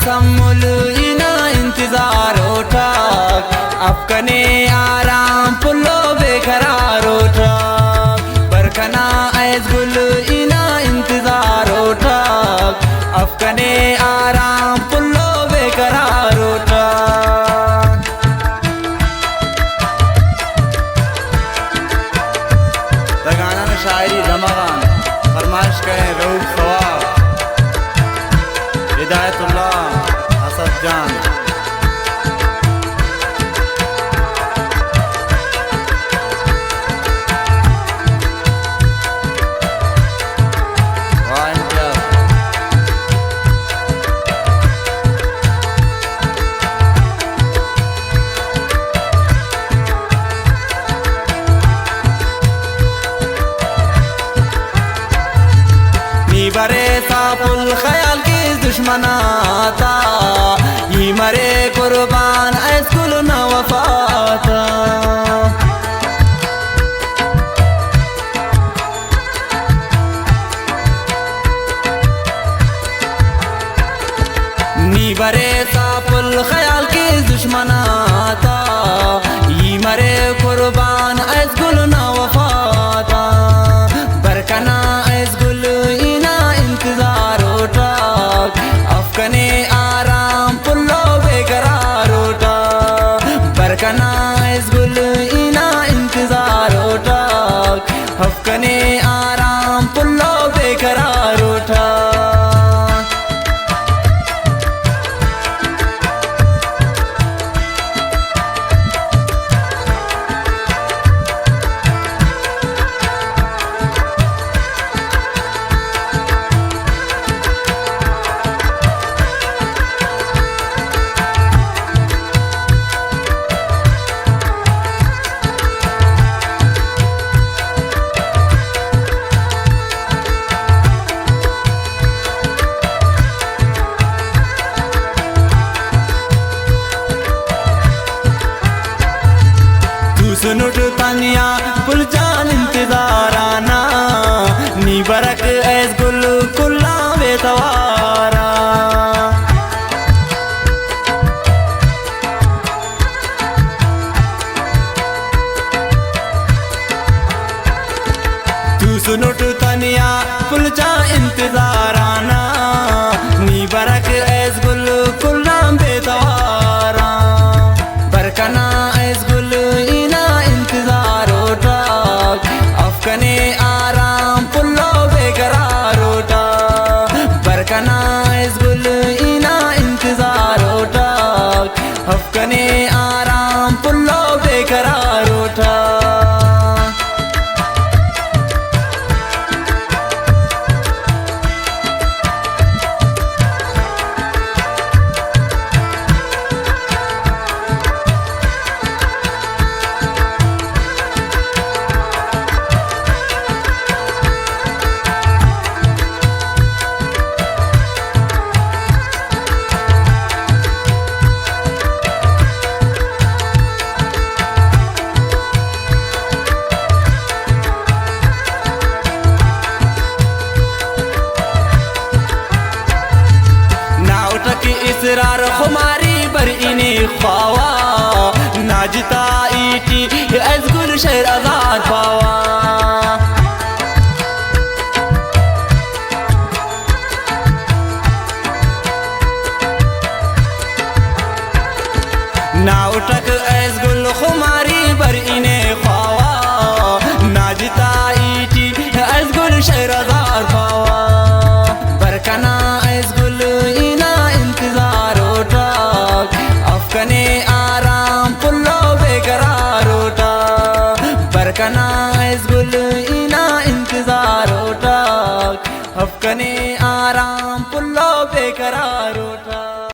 सम्मुल इना इंतजार उठक अफकने आराम पुल्लो बेकरार उठक बरकना ऐस गुल इना इंतजार उठक अफकने आराम पुल्लो बेकरार उठक। गाना में शायरी जमागान फरमाइश करें रऊफ सवाब हिदायतुल्लाह असद जान। बरे साफुल ख्याल की दुश्मनाता ये मरे कुर्बान ऐसकुल न वफाता नी बरे साफुल ख्याल की दुश्मनाता ये मरे कुर्बान ऐसकुल न वफाता बरकना ऐसकुल अफकने आराम पुल्लो बेकरार उठक बरकना इस गुल इना इंतजार उठक अफकने आराम पुल्लो बेकरार उठक। सुनुट तनिया पुलचान इंतजार आना नी बरक ऐस गुल कुल्ला बेतवारा तू सुनुट तनिया पुलचा इंतजार आना नी बरक ऐस गुल कुल्ला बेतवारा बरकना ऐस गुल अफकने आराम पुल्लो बेकरार उठक बरकना इस गुल इना इंतजार उठक अफकने आराम पुल्लो बेकरार उठक। इसरार खुमारी बर इने ख्वावा नाजिता ईटी अज़गुल शहर आज़ाद पावा ना उठक अज़गुल खुमारी बर इने ख्वावा नाजिता ईटी अज़गुल शहर आज़ाद पावा बरकना अज़गुल अफकने आराम पुल्लो बेकरार उठक बरकना इस गुल इना इंतजार उठक अफकने आराम पुल्लो बेकरार।